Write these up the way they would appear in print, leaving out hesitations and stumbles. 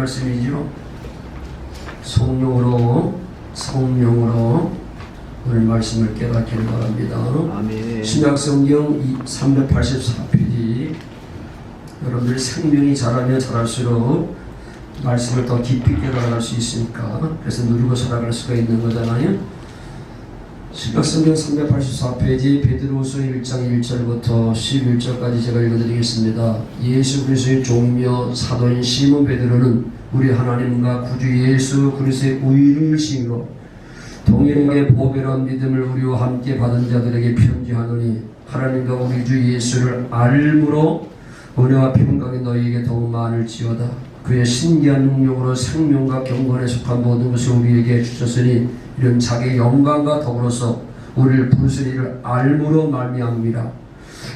말씀이죠. 성령으로 오늘 말씀을 깨닫기를 바랍니다. 아멘. 신약성경 384페이지. 여러분들 생명이 자라면 자랄수록 말씀을 더 깊이 깨달아갈 수 있으니까, 그래서 누리고 살아갈 수가 있는 거잖아요. 신약성경 384페이지 베드로후서 1장 1절부터 11절까지 제가 읽어드리겠습니다. 예수 그리스도의 종이며 사도인 시몬 베드로는 우리 하나님과 구주 예수 그리스도의 의를 심으로 동일하게 보배로운 믿음을 우리와 함께 받은 자들에게 편지하노니, 하나님과 우리 주 예수를 알므로 은혜와 평강이 너희에게 더욱 많을지어다. 그의 신기한 능력으로 생명과 경건에 속한 모든 것을 우리에게 주셨으니, 이런 자기의 영광과 더불어서 우리를 부르신 이를 알므로 말미암음이라.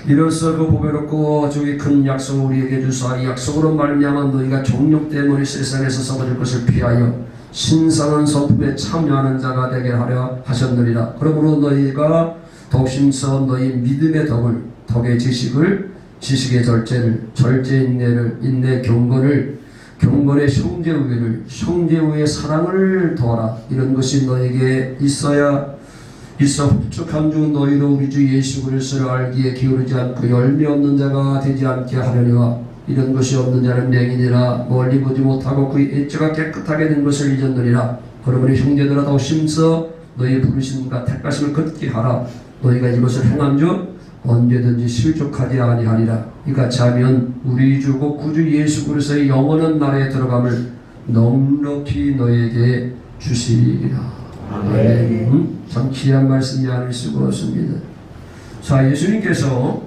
이로써 그 보배롭고 저기 큰 약속을 우리에게 주사 이 약속으로 말미암아 너희가 종력 때문에 세상에서 썩어질 것을 피하여 신성한 성품에 참여하는 자가 되게 하려 하셨느니라. 그러므로 너희가 독심서 너희 믿음의 덕의 지식의 절제를, 절제 인내를, 인내 경건을, 경건의 형제우애를, 형제우애의 사랑을 도하라. 이런 것이 너에게 있어 흡족한 중 너희로 우리 주 예수 그리스도를 알기에 기울이지 않고 열매 없는 자가 되지 않게 하려니와, 이런 것이 없는 자는 맹인이라 멀리 보지 못하고 그의 애처가 깨끗하게 된 것을 잊었느니라. 그러므로 형제들아 더심서 너희 부르심과 택하심을 굳게 하라. 너희가 이것을 행한 줄 언제든지 실족하지 아니하리라. 이같이 하면 우리 주고 구주 예수 그리스도의 영원한 나라에 들어감을 넉넉히 너희에게 주시리라. 아멘. 참 귀한 말씀이 아닐 수가 없습니다. 자, 예수님께서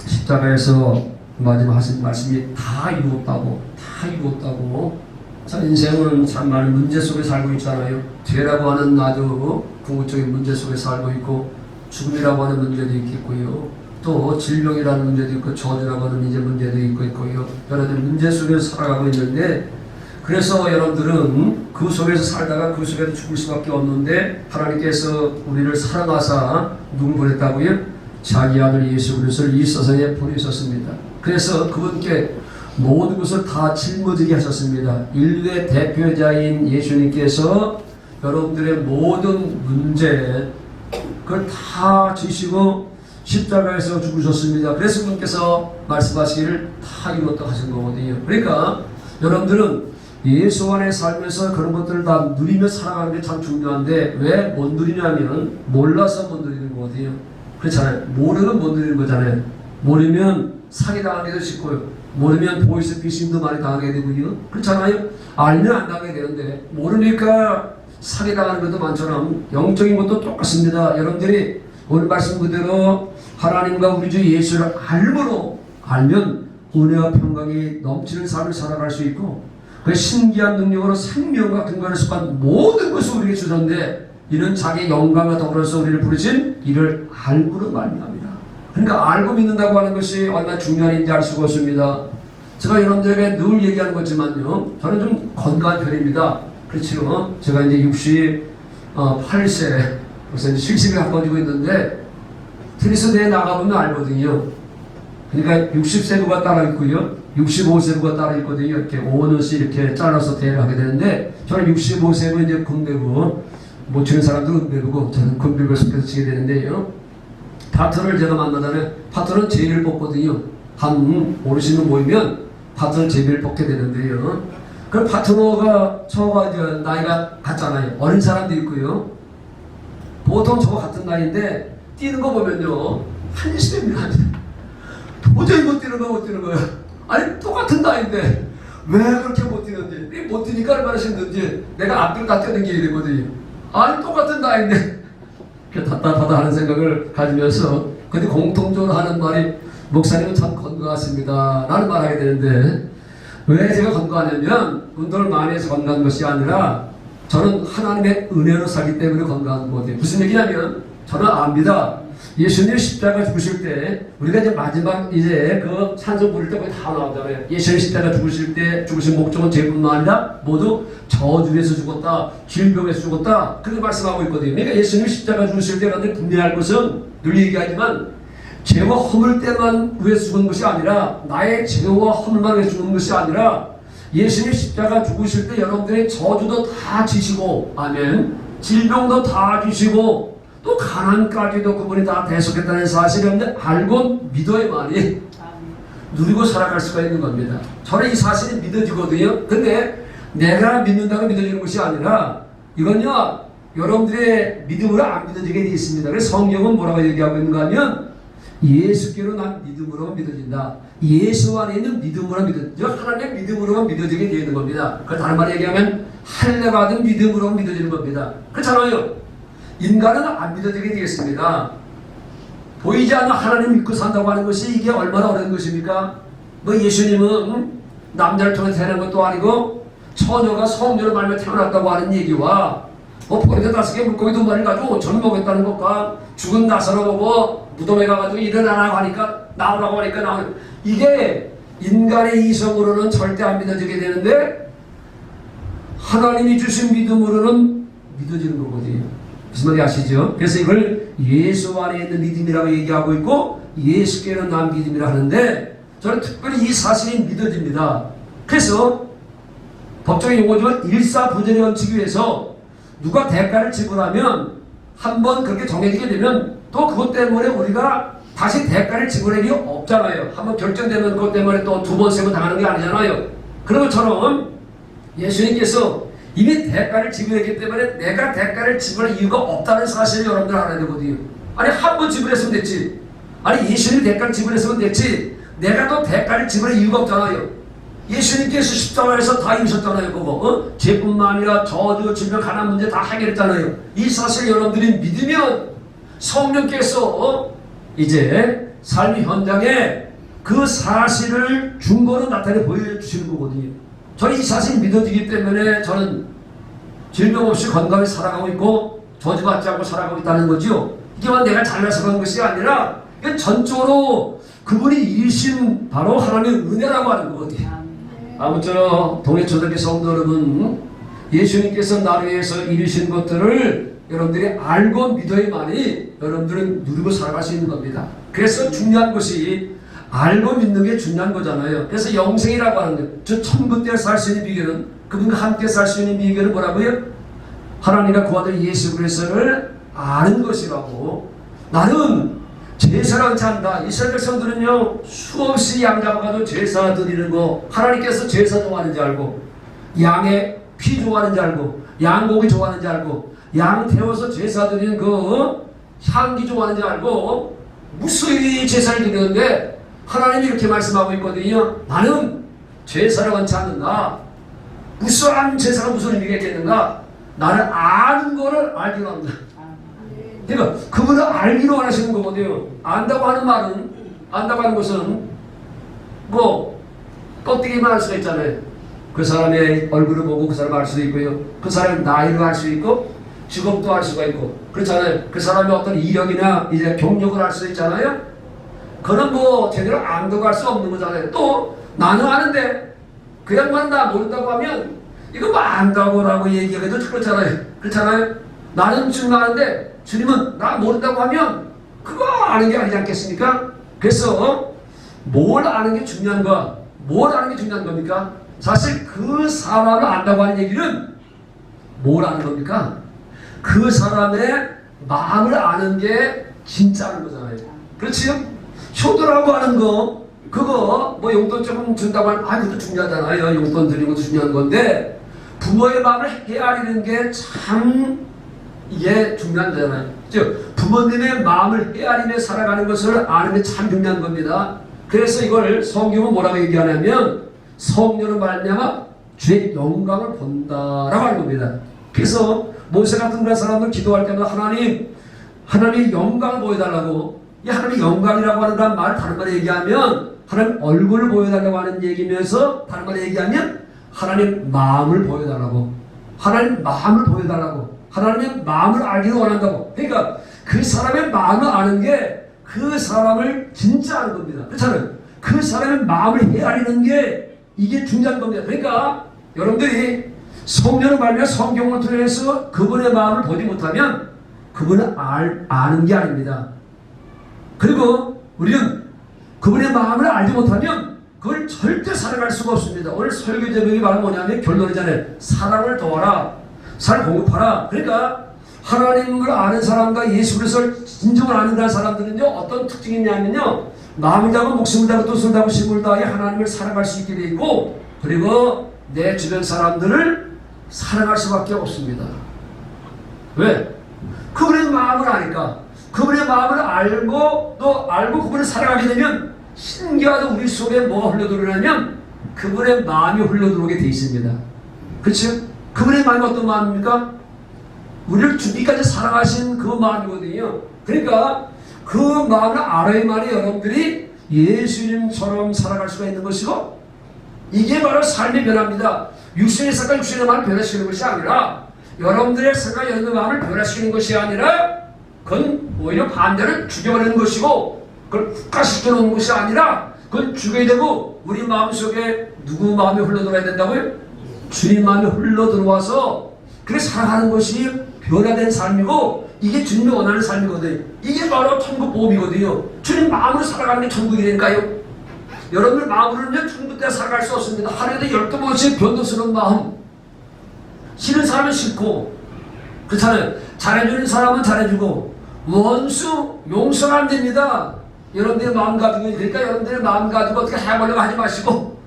십자가에서 마지막 하신 말씀이 다 이루었다고. 자, 인생은 참 많은 문제 속에 살고 있잖아요. 죄라고 하는 아주 궁극적인 문제 속에 살고 있고, 죽음이라고 하는 문제도 있겠고요. 또 질병이라는 문제도 있고, 저주라고 하는 이제 문제도 있고요. 여러 가지 문제 속에서 살아가고 있는데, 그래서 여러분들은 그 속에서 살다가 그 속에서 죽을 수밖에 없는데, 하나님께서 우리를 사랑하사 누구 보냈다고요? 자기 아들 예수 그리스도를 이 세상에 보내셨습니다. 그래서 그분께 모든 것을 다 짊어지게 하셨습니다. 인류의 대표자인 예수님께서 여러분들의 모든 문제 그걸 다 지시고 십자가에서 죽으셨습니다. 그래서 그분께서 말씀하시기를 다 이뤘다 하신 거거든요. 그러니까 여러분들은 예수 안에 살면서 그런 것들을 다 누리며 살아가는 게 참 중요한데, 왜 못 누리냐면 몰라서 못 누리는 거거든요. 그렇잖아요. 모르면 못 누리는 거잖아요. 모르면 사기당하기도 쉽고요. 모르면 보이스피싱도 많이 당하게 되고요. 그렇잖아요. 알면 안 당하게 되는데, 모르니까 사기당하는 것도 많처럼 영적인 것도 똑같습니다. 여러분들이 오늘 말씀 그대로 하나님과 우리 주 예수를 알면 은혜와 평강이 넘치는 삶을 살아갈 수 있고, 그 신기한 능력으로 생명과 근간에 속한 모든 것을 우리에게 주셨는데, 이는 자기의 영광과 더불어서 우리를 부르신 이를 알므로 말미암이라. 그러니까 알고 믿는다고 하는 것이 얼마나 중요한 일인지 알 수가 없습니다. 제가 여러분들에게 늘 얘기하는 거지만요, 저는 좀 건강한 편입니다. 그렇죠. 제가 이제 68세, 그래서 이제 실직을 가까워지고 있는데, 테니스 대회 나가보면 알거든요. 그러니까 60세부가 따라 있고요, 65세부가 따라 있거든요. 이렇게 5년씩 이렇게 잘라서 대회를 하게 되는데, 저는 65세부 이제 금배구, 못 치는 사람도 금배구고, 저는 금배구에 속해서 치게 되는데요. 파트너를 제가 만나잖아요. 파트너는 제비를 뽑거든요. 한 어르신을 모이면 파트너 제비를 뽑게 되는데요. 그 파트너가 저와 이제 나이가 같잖아요. 어린 사람도 있고요. 보통 저와 같은 나이인데 뛰는 거 보면요, 한시대입니다. 도저히 못 뛰는 거예요. 아니, 똑같은 나이인데 왜 그렇게 못 뛰는지, 못 뛰니까 얼마나 힘든지 내가 앞뒤로 다 뛰어댕기게 되거든요. 아니, 똑같은 나이인데 답답하다 하는 생각을 가지면서, 근데 공통적으로 하는 말이, 목사님은 참 건강하십니다 라는 말 하게 되는데, 왜 제가 건강하냐면 운동을 많이 해서 건강한 것이 아니라 저는 하나님의 은혜로 살기 때문에 건강한 거거든요. 무슨 얘기냐면, 저는 압니다. 예수님 십자가 죽으실 때, 우리가 이제 마지막 이제 그 찬송 부를 때 거기 다 나오잖아요. 예수님 십자가 죽으실 때 죽으신 목적은 죄뿐만 아니라 모두 저주에서 죽었다, 질병에서 죽었다, 그렇게 말씀하고 있거든요. 그러니까 예수님 십자가 죽으실 때 여러분들 분명할 것은 늘 얘기하지만, 죄와 허물 때만 위해서 죽은 것이 아니라, 나의 죄와 허물만 위해서 죽은 것이 아니라, 예수님 십자가 죽으실 때 여러분들의 저주도 다 지시고, 아멘, 질병도 다 주시고 또 가난까지도 그분이 다 대속했다는 사실을 알고 믿어야만이 누리고 살아갈 수가 있는 겁니다. 저는 이 사실이 믿어지거든요. 근데 내가 믿는다고 믿어지는 것이 아니라 이건요, 여러분들의 믿음으로 안 믿어지게 되어 있습니다. 그래서 성경은 뭐라고 얘기하고 있는가 하면 예수께로 난 믿음으로 믿어진다. 예수 안에 있는 믿음으로 믿어진다. 하나님의 믿음으로만 믿어지게 되어 있는 겁니다. 그 다른 말로 얘기하면 할례 받은 믿음으로 믿어지는 겁니다. 그렇잖아요. 인간은 안 믿어지게 되겠습니다. 보이지 않는 하나님 믿고 산다고 하는 것이 이게 얼마나 어려운 것입니까? 뭐 예수님은 남자를 통해 태어난 것도 아니고 처녀가 성녀를 말며 태어났다고 하는 얘기와 뭐 포인트 5개 물고기 2마리를 가지고 5,000을 먹였다는 것과 죽은 나사로 보고 무덤에 가가지고 일어나라고 하니까 나오라고 하니까 나오는, 이게 인간의 이성으로는 절대 안 믿어지게 되는데 하나님이 주신 믿음으로는 믿어지는 거거든요. 무슨 말인지 아시죠? 그래서 이걸 예수 안에 있는 믿음이라고 얘기하고 있고 예수께는 난 믿음이라 하는데 저는 특별히 이 사실이 믿어집니다. 그래서 법적인 용어지만 일사부재를 원칙에 위해서 누가 대가를 지불하면 한번 그렇게 정해지게 되면 또 그것 때문에 우리가 다시 대가를 지불할 일이 없잖아요. 한번 결정되면 그것 때문에 또 2번, 3번 당하는 게 아니잖아요. 그런 것처럼 예수님께서 이미 대가를 지불했기 때문에 내가 대가를 지불할 이유가 없다는 사실을 여러분들 알아야 되거든요. 아니 한 번 지불했으면 됐지. 아니 예수님이 대가를 지불했으면 됐지. 내가 또 대가를 지불할 이유가 없잖아요. 예수님께서 십자가에서 다 이루셨잖아요. 그거 죄뿐만 아니라 저주, 질병, 가난 문제 다 해결했잖아요. 이 사실 여러분들이 믿으면 성령께서 이제 삶의 현장에 그 사실을 증거로 나타내 보여주시는 거거든요. 저는 이 사실이 믿어지기 때문에 저는 질병 없이 건강히 살아가고 있고 저주받지 않고 살아가고 있다는 거죠. 이게만 내가 잘나서 그런 것이 아니라 전적으로 그분이 이루신 바로 하나님의 은혜라고 하는 거거든요. 아무쪼록 동해초등학교 성도 여러분, 예수님께서 나를 위해서 이루신 것들을 여러분들이 알고 믿어야만이 여러분들은 누리고 살아갈 수 있는 겁니다. 그래서 중요한 것이 알고 믿는 게 중요한 거잖아요. 그래서 영생이라고 하는 거예요. 저 천국 때 살 수 있는 비결은, 그분과 함께 살 수 있는 비결은 뭐라고요? 하나님과 그 아들 예수 그리스도를 아는 것이라고. 나는 제사를 찬다. 이스라엘 백성들은요 수없이 양 잡아가지고 제사 드리는 거, 하나님께서 제사 좋아하는지 알고, 양의 피 좋아하는지 알고, 양고기 좋아하는지 알고, 양 태워서 제사 드리는 그 향기 좋아하는지 알고 무수히 제사를 드리는데 하나님이 이렇게 말씀하고 있거든요. 나는 제사를 원치 않는다. 무수한 제사가 무슨 의미가 있겠는가? 나를 아는 거를 알기로 합니다. 그러니까 그분을 알기로 원하시는 거거든요. 안다고 하는 말은, 안다고 하는 것은 뭐 껍데기만 알 수가 있잖아요. 그 사람의 얼굴을 보고 그 사람을 알 수도 있고요. 그 사람의 나이를 알 수 있고 직업도 알 수가 있고 그렇잖아요. 그 사람의 어떤 이력이나 이제 경력을 알 수 있잖아요. 그는 뭐 제대로 안다고 할 수 없는 거잖아요. 또 나는 아는데 그 양반은 나 모른다고 하면 이거 뭐 안다고라고 얘기하기도 그렇잖아요. 그렇잖아요. 나는 지금 아는데 주님은 나 모른다고 하면 그거 아는 게 아니지 않겠습니까? 그래서 뭘 아는 게 중요한가? 뭘 아는 게 중요한 겁니까? 사실 그 사람을 안다고 하는 얘기는 뭘 아는 겁니까? 그 사람의 마음을 아는 게 진짜 아는 거잖아요. 그렇지요? 효도라고 하는 거, 그거 뭐 용돈 조금 준다고 하는, 그것도 중요하잖아요. 용돈 드리는 것도 중요한 건데 부모의 마음을 헤아리는 게 참 이게 중요한 거잖아요. 즉 부모님의 마음을 헤아리며 살아가는 것을 아는 게 참 중요한 겁니다. 그래서 이걸 성경은 뭐라고 얘기하냐면 성령으로 말미암아 주의 영광을 본다라고 하는 겁니다. 그래서 모세 같은 그런 사람들 기도할 때마다 하나님의 영광을 보여달라고, 이 하나님의 영광이라고 하는 그런 말을 다른 말로 얘기하면 하나님 얼굴을 보여달라고 하는 얘기면서 다른 말로 얘기하면 하나님 마음을 보여달라고, 하나님 마음을 보여달라고, 하나님의 마음을 알기를 원한다고. 그러니까 그 사람의 마음을 아는 게 그 사람을 진짜 아는 겁니다. 그렇잖아요. 그 사람의 마음을 헤아리는 게 이게 중요한 겁니다. 그러니까 여러분들이 성령을 말며 성경을 통해서 그분의 마음을 보지 못하면 그분을 아는 게 아닙니다. 그리고 우리는 그분의 마음을 알지 못하면 그걸 절대 살아갈 수가 없습니다. 오늘 설교 제목이 바로 뭐냐면 결론이잖아요. 사랑을 도와라. 사랑을 공급하라. 그러니까 하나님을 아는 사람과 예수 그리스도를 진정을 아는 사람들은요, 어떤 특징이 있냐면요, 마음을 다하고 목숨을 다하고 뜻을 다하고 힘을 다하여 하나님을 사랑할 수 있게 되어 있고, 그리고 내 주변 사람들을 사랑할 수밖에 없습니다. 왜? 그분의 마음을 아니까. 그분의 마음을 알고 또 알고 그분을 사랑하게 되면 신기하다. 우리 속에 뭐가 흘러들어오냐면 그분의 마음이 흘러들어오게 되어 있습니다. 그렇죠? 그분의 마음이 어떤 마음입니까? 우리를 죽기까지 사랑하신 그 마음이거든요. 그러니까 그 마음을 알아야만이 여러분들이 예수님처럼 살아갈 수가 있는 것이고, 이게 바로 삶의 변화입니다. 육신의 생각, 육신의 마음을 변화시키는 것이 아니라, 여러분들의 생각, 여러분의 마음을 변화시키는 것이 아니라, 그건 오히려 반대로 죽여버리는 것이고, 그걸 국가시켜 놓은 것이 아니라, 그건 죽여야 되고, 우리 마음속에 누구 마음이 흘러들어야 된다고요? 주님 마음이 흘러들어와서 그렇게 살아가는 것이 변화된 삶이고, 이게 주님이 원하는 삶이거든요. 이게 바로 천국 보험이거든요. 주님 마음으로 살아가는 게 천국이니까요. 여러분들 마음으로는 천국 때 살아갈 수 없습니다. 하루에도 12번씩 변덕스러운 마음. 싫은 사람은 싫고, 그렇잖아요. 잘해주는 사람은 잘해주고, 원수 용서가 안 됩니다. 여러분들의 마음 가지고, 그러니까 여러분들의 마음 가지고 어떻게 해보려고 하지 마시고,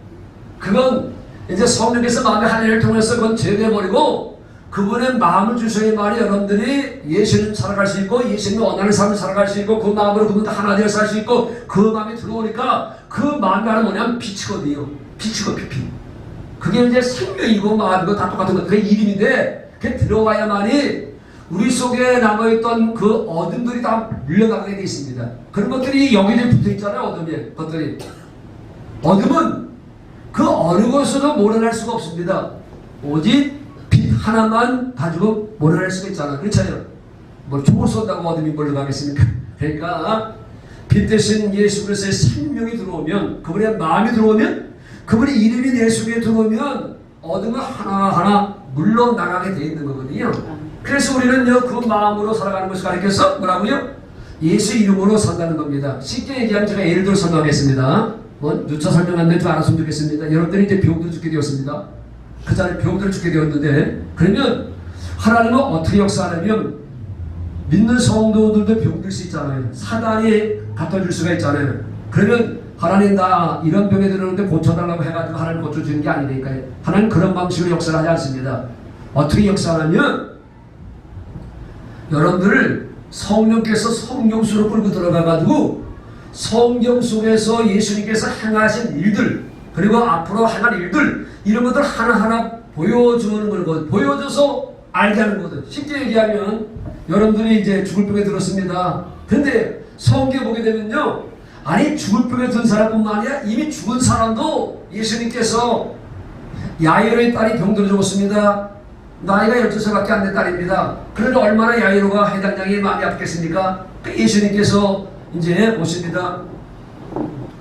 그건 이제 성령께서 마음의 하나님을 통해서 그건 제거해버리고, 그분의 마음을 주셔야만이 여러분들이 예수님 살아갈 수 있고, 예수님이 원하는 삶을 살아갈 수 있고, 그 마음으로 그분도 하나 되어 살 수 있고, 그 마음이 들어오니까 그 마음이 하나 뭐냐면 빛이거든요. 빛이고 빛. 그게 이제 생명이고 마음이고 다 똑같은 것. 그게 이름인데, 그게 들어와야만이 우리 속에 남아있던 그 어둠들이 다 물려나가게 되어 있습니다. 그런 것들이 여기에 붙어 있잖아요. 어둠에 것들이. 어둠은 그 어느 곳에서도 몰아낼 수가 없습니다. 오직 빛 하나만 가지고 몰아낼 수가 있잖아요. 그렇잖아요. 뭐 총을 쏜다고 어둠이 몰려가겠습니까? 그러니까 빛 대신 예수 그리스도의 생명이 들어오면, 그분의 마음이 들어오면, 그분의 이름이 내 속에 들어오면 어둠은 하나하나 물러나가게 되어 있는 거거든요. 그래서 우리는요, 그 마음으로 살아가는 것을 가르쳐서 뭐라고요? 예수 이름으로 산다는 겁니다. 쉽게 얘기하면 제가 예를 들어 설명하겠습니다. 누차 설명하는데 좀 알았으면 좋겠습니다. 여러분들이 이제 병들어 죽게 되었습니다. 그 자리에 병들어 죽게 되었는데, 그러면 하나님은 어떻게 역사하냐면 믿는 성도들도 병들 수 있잖아요. 사단이 갖다 줄 수가 있잖아요. 그러면 하나님 나 이런 병에 들었는데 고쳐달라고 해가지고 하나님 고쳐주는 게 아니니까요. 하나님 그런 방식으로 역사를 하지 않습니다. 어떻게 역사하냐면 여러분들을 성령께서 성경 속으로 끌고 들어가가지고 성경 속에서 예수님께서 행하신 일들, 그리고 앞으로 행할 일들, 이런 것들 하나하나 보여주는 거거든요. 보여줘서 알게 하는 거거든요. 쉽게 얘기하면 여러분들이 이제 죽을 병에 들었습니다. 근데 성경에 보게 되면요, 아니 죽을 병에 든 사람뿐만 아니라 이미 죽은 사람도 예수님께서 야이로의 딸이 병들어 죽었습니다. 나이가 12살밖에 안 된 딸입니다. 그런데 얼마나 야이로가 해당량이 많이 아프겠습니까? 예수님께서 이제 오십니다.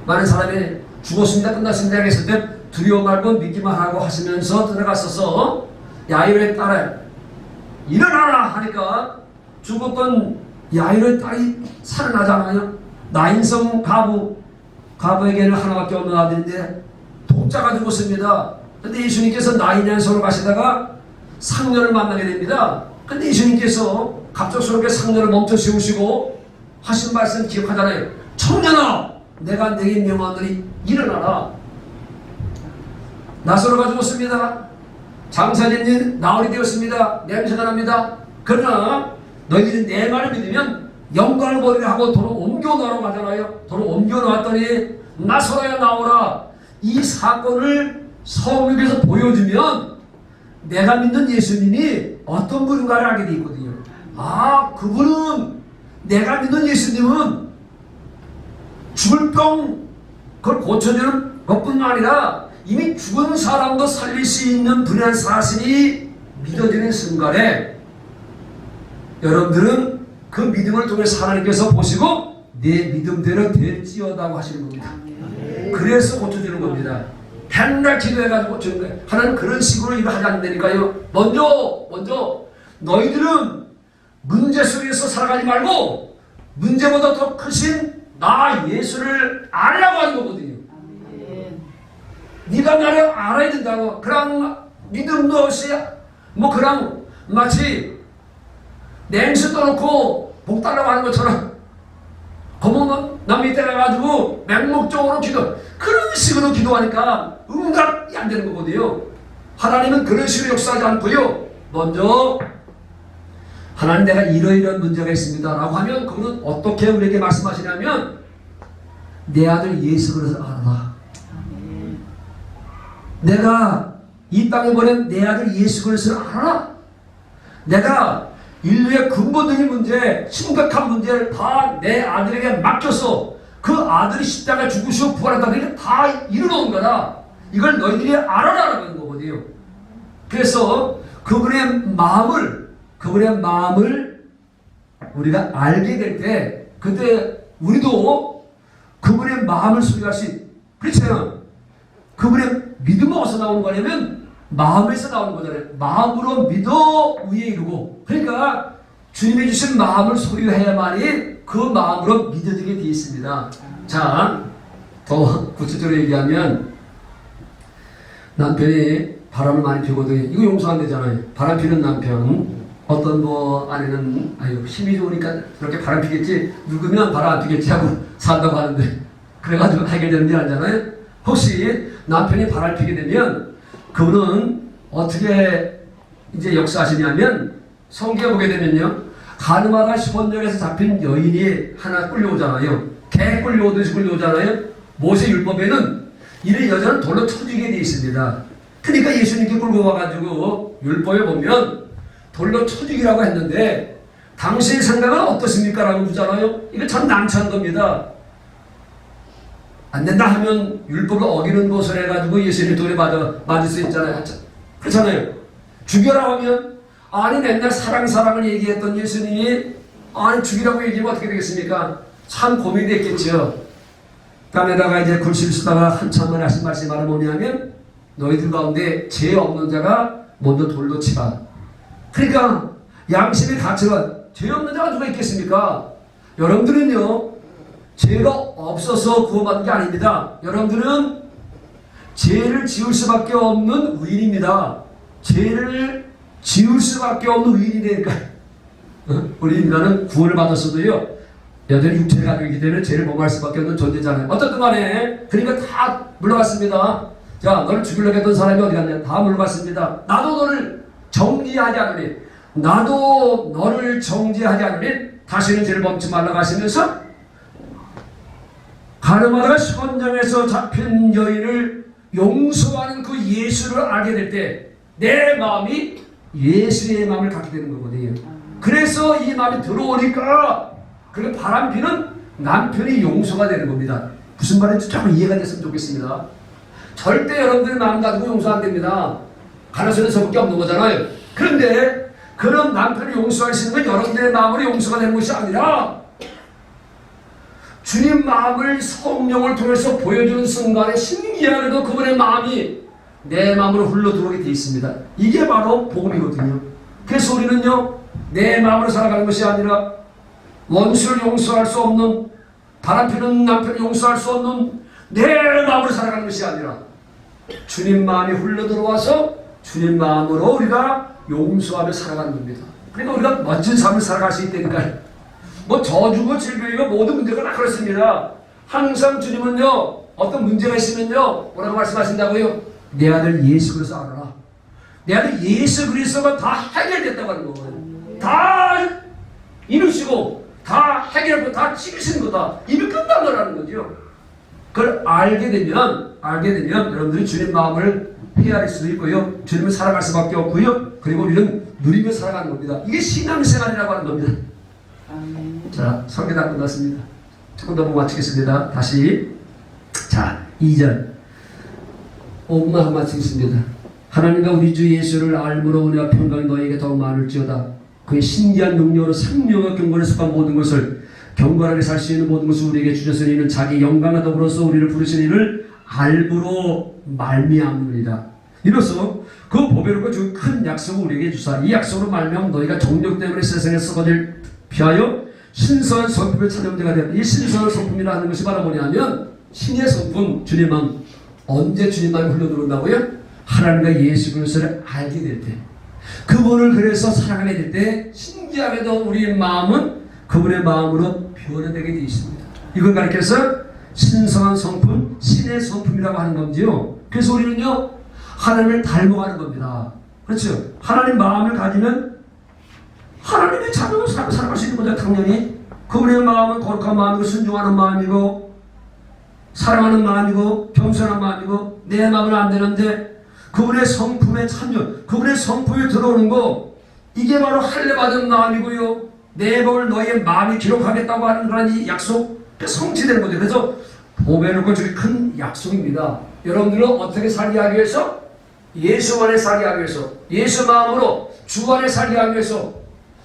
많은 사람이 죽었습니다, 끝났습니다 했을 때 두려워 말고 믿기만 하고 하시면서 들어갔어서 야이로의 딸에 일어나라 하니까 죽었던 야이로의 딸이 살아나잖아요. 나인성 가부에게는 하나밖에 없는 아들인데 독자가 죽었습니다. 근데 예수님께서 나인양성으로 가시다가 상녀를 만나게 됩니다. 근데 예수님께서 갑작스럽게 상녀를 멈춰 세우시고 하신 말씀 기억하잖아요. 청년아, 내가 내게 명하노니 일어나라. 나사로가 죽었습니다. 장사님이 나흘이 되었습니다. 냄새가 납니다. 그러나 너희들이 내 말을 믿으면 영광을 버리려 하고 도로 옮겨 놓으라고 하잖아요. 도로 옮겨 놓았더니 나사로야 나오라. 이 사건을 성령께서 보여주면 내가 믿는 예수님이 어떤 분인가를 알게 되어 있거든요. 아, 그분은, 내가 믿는 예수님은 죽을 병 그걸 고쳐주는 것뿐만 아니라 이미 죽은 사람도 살릴 수 있는 분이라는 사실이 믿어지는 순간에 여러분들은 그 믿음을 통해서 하나님께서 보시고 내 믿음대로 될지어다고 하시는 겁니다. 그래서 고쳐주는 겁니다. 맨날 기도해가지고 고쳐주는 거예요. 하나님 그런 식으로 일을 하지 않는다니까요. 먼저 너희들은 문제 속에서 살아가지 말고 문제보다 더 크신 나 예수를 알라고 하는 거거든요. 네가 나를 알아야 된다고. 그런 믿음도 없이 뭐 그냥 마치 냉수 떠놓고 복 달라고 하는 것처럼 거목 남이 때려가지고 맹목적으로 그런 식으로 기도하니까 응답이 안 되는 거거든요. 하나님은 그런 식으로 역사하지 않고요. 먼저 하나님 내가 이러이러한 문제가 있습니다 라고 하면 그분은 어떻게 우리에게 말씀하시냐면 내 아들 예수 그리스도를 알아라. 내가 이 땅에 보낸 내 아들 예수 그리스도를 알아라. 내가 인류의 근본적인 문제, 심각한 문제를 다 내 아들에게 맡겼어. 그 아들이 십자가에 죽으시고 부활했다는 게 다 이루어온 거다. 이걸 너희들이 알아라라는 거거든요. 그래서 그분의 마음을 우리가 알게 될 때, 그때 우리도 그분의 마음을 소유할 수 있. 그렇잖아요. 그분의 믿음은 어디서 나오는 거냐면 마음에서 나오는 거잖아요. 마음으로 믿어 위에 이루고. 그러니까 주님이 주신 마음을 소유해야만이 그 마음으로 믿어지게 되어 있습니다. 자, 더 구체적으로 얘기하면 남편이 바람을 많이 피거든요. 이거 용서 안 되잖아요. 바람 피는 남편. 어떤 뭐 아내는 아유 힘이 좋으니까 그렇게 바람 피겠지, 늙으면 바람 안 피겠지 하고 산다고 하는데 그래가지고 해결되는 일 아니잖아요. 혹시 남편이 바람 피게 되면 그분은 어떻게 이제 역사하시냐면 성경에 보게 되면요, 가늠하다 10원역에서 잡힌 여인이 하나 끌려오잖아요. 개 끌려오듯이 끌려오잖아요. 모세 율법에는 이런 여자는 돌로 쳐주게 되어 있습니다. 그러니까 예수님께 끌고 와가지고 율법에 보면 돌로 쳐주기라고 했는데 당신의 생각은 어떻습니까? 라고 묻잖아요. 이거 참 난처한 겁니다. 안 된다 하면 율법을 어기는 것을 해가지고 예수님 돌에 맞을 수 있잖아요. 그렇잖아요. 죽여라 하면 아니 맨날 사랑을 얘기했던 예수님이 아니 죽이라고 얘기하면 어떻게 되겠습니까? 참 고민이 됐겠죠. 땀에다가 이제 글씨를 쓰다가 한참 만에 하신 말씀이 뭐냐면 너희들 가운데 죄 없는 자가 먼저 돌로 치라. 그러니까 양심의 가치가 죄 없는 자가 누가 있겠습니까? 여러분들은요 죄가 없어서 구원받는 게 아닙니다. 여러분들은 죄를 지을 수밖에 없는 의인입니다. 죄를 지을 수밖에 없는 의인이니까 우리 인간은 구원을 받았어도요 여전히 육체를 가지고 있기 때문에 죄를 범할 수밖에 없는 존재잖아요. 어쨌든 간에 그러니까 다 물러갔습니다. 자, 너를 죽이려고 했던 사람이 어디 갔냐? 다 물러갔습니다. 나도 너를 정죄하지 않으니 나도 너를 정죄하지 않으니 다시는 죄를 범치 말라고 하시면서 가늠하다가 시건장에서 잡힌 여인을 용서하는 그 예수를 알게 될 때 내 마음이 예수의 마음을 갖게 되는 거거든요. 그래서 이 마음이 들어오니까 그 바람피는 남편이 용서가 되는 겁니다. 무슨 말인지 조금 이해가 됐으면 좋겠습니다. 절대 여러분들 마음 가지고 용서 안 됩니다. 가능성은 저밖에 없는 거잖아요. 그런데 그런 남편을 용서할 수 있는 건 여러분들의 마음으로 용서가 되는 것이 아니라 주님 마음을 성령을 통해서 보여주는 순간에 신기하게도 그분의 마음이 내 마음으로 흘러 들어오게 되어 있습니다. 이게 바로 복음이거든요. 그래서 우리는요 내 마음으로 살아가는 것이 아니라 원수를 용서할 수 없는, 바람피는 남편을 용서할 수 없는 내 마음으로 살아가는 것이 아니라 주님 마음이 흘러 들어와서 주님 마음으로 우리가 용서하며 살아가는 겁니다. 그러니까 우리가 멋진 삶을 살아갈 수 있다니까요. 뭐 저주고 질병이고 모든 문제가 다 그렇습니다. 항상 주님은요 어떤 문제가 있으면요 뭐라고 말씀하신다고요? 내 아들 예수 그리스도 알아라. 내 아들 예수 그리스도가 다 해결됐다고 하는 거예요. 다 이루시고 다 해결하고 다 지키시는 거다. 이미 끝난 거라는 거죠. 그걸 알게 되면 여러분들이 주님 마음을 헤아릴 수도 있고요. 주님을 살아갈 수밖에 없고요. 그리고 우리는 누리며 살아가는 겁니다. 이게 신앙생활이라고 하는 겁니다. 자, 설교 다 끝났습니다. 조금 더 보고 마치겠습니다. 다시. 자, 2절. 5분만 한 마치겠습니다. 하나님과 우리 주 예수를 알므로 은혜와 평강이 너에게 더 많을지어다. 그의 신기한 능력으로 생명과 경건에 속한 모든 것을 경건하게 살 수 있는 모든 것을 우리에게 주셨으니 이는 자기 영광과 더불어서 우리를 부르신 이를 알므로 말미암으리라. 이로써 그 보배롭고 주 큰 약속을 우리에게 주사 이 약속으로 말미암아 너희가 정욕 때문에 세상에 썩어질 피하여 신선한 성품을 찾는 자가 되었다. 이 신선한 성품이라 하는 것이 바로 뭐냐면 신의 성품, 주님은 언제 주님만 흘러들어온다고요? 하나님과 예수 그리스도를 알게 될 때, 그분을 그래서 사랑하게 될 때 신기하게도 우리의 마음은 그분의 마음으로 변화되게 되어 있습니다. 이걸 가리켜서 신성한 성품, 신의 성품이라고 하는 건지요. 그래서 우리는요 하나님을 닮아가는 겁니다. 그렇죠? 하나님 마음을 가지면 하나님의 자녀로 살아갈 수 있는 거죠. 당연히 그분의 마음은 거룩한 마음이고 순종하는 마음이고 사랑하는 마음이고 겸손한 마음이고 내 마음은 안 되는데 그분의 성품에 참여, 그분의 성품에 들어오는 거, 이게 바로 할례 받은 마음이고요. 내 법을 너희의 마음이 기록하겠다고 하는 그런 이 약속, 성취되는 거죠. 그래서 보배롭고 저게 큰 약속입니다. 여러분들은 어떻게 살게 하기 위해서? 예수 안에 살게 하기 위해서, 예수 마음으로 주 안에 살게 하기 위해서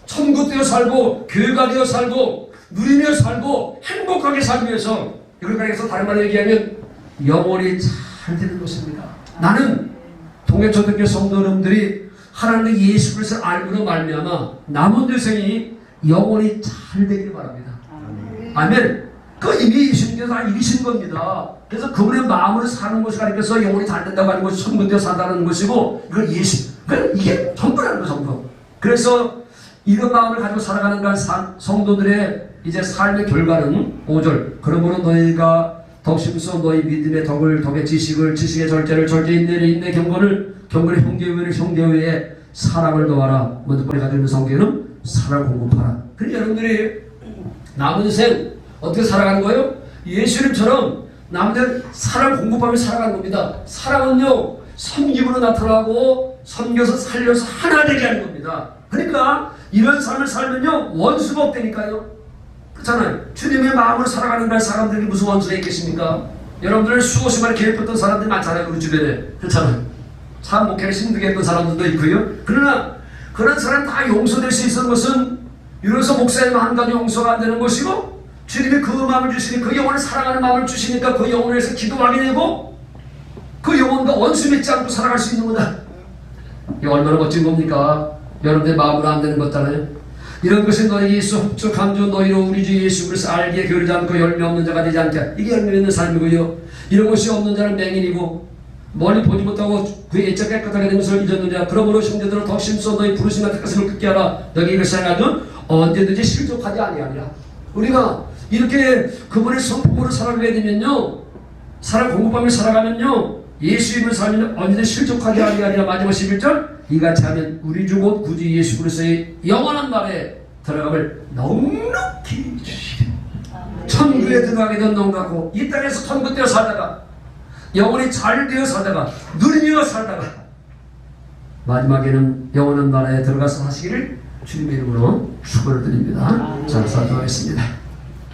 천국 되어 살고 교회가 되어 살고 누리며 살고 행복하게 살기 위해서, 이걸 가리켜서 다른 말로 얘기하면 영혼이 잘 되는 것입니다. 나는 동해초등교 성도 여러분들이 하나님의 예수 그리스도를 알고로 말미암아 남은 인생이 영혼이 잘 되기를 바랍니다. 아멘. 그 이미 예수님께서 다 이루신 겁니다. 그래서 그분의 마음으로 사는 것을 가리켜서 영혼이 잘 된다고 하는 것이 천국되어 산다는 것이고, 이걸 이게 전부라는 거, 전부. 그래서 이런 마음을 가지고 살아가는 그 성도들의 이제 삶의 결과는 5절. 그러므로 너희가 덕심서 너희 믿음의 덕의 지식의 절제를 절제의 인내 경건을 형제의 형제의 사랑을 더하라. 먼저 뿌리가 되는 성경은 사랑을 공급하라. 그러니까 여러분들이 남은 인생 어떻게 살아가는 거예요? 예수님처럼 남들 사랑 공급하며 살아가는 겁니다. 사랑은요 섬김으로 나타나고 섬겨서 살려서 하나 되게 하는 겁니다. 그러니까 이런 삶을 살면요 원수가 없다니까요. 그렇잖아요. 주님의 마음으로 살아가는 사람들이 무슨 원수가 있겠습니까? 여러분들 수없이 많이 괴롭혔던 사람들이 많잖아요. 우리 주변에. 그렇잖아요. 참 목회를 힘들게 했던 사람들도 있고요. 그러나 그런 사람 다 용서될 수 있는 것은 이로써 목사님 한 가지 용서가 안 되는 것이고, 주님이 그 마음을 주시니 그 영혼을 사랑하는 마음을 주시니까 그 영혼을 위해서 기도하게 되고 그 영혼과 원수 맺지 않고 살아갈 수 있는 거다. 이게 얼마나 멋진 겁니까? 여러분의 마음으로 안 되는 것잖아요. 이런 것이 너희 예수 흡족한 주 너희로 우리 주 예수 그리스도 알게 겨루지 않고 열매 없는 자가 되지 않게, 이게 열매 있는 삶이고요. 이런 것이 없는 자는 맹인이고 멀리 보지 못하고 그의 예적 깨끗하게 된 것을 잊었는 자. 그러므로 형제들은 더 심써 너희 부르심과 택하심을 굳게 하라. 너희 이것을 행하면 언제든지 실족하지 아니하리라. 우리가 이렇게 그분의 성품으로 살아가게 되면요, 사랑 공급하며 살아가면요, 예수님을 살면 언제든지 실족하지 아니하리라. 마지막 11절. 이같이 하면 우리 주 곧 구주 예수 그리스도의 영원한 날에 들어감을 넉넉히 주시리. 천국에 들어가게 된 넉넉하고 이 땅에서 천국 되어 살다가 영원히 잘 되어 살다가 누리며 살다가 마지막에는 영원한 나라에 들어가서 하시기를 주님의 이름으로 축원을 드립니다. 자, 사도하겠습니다.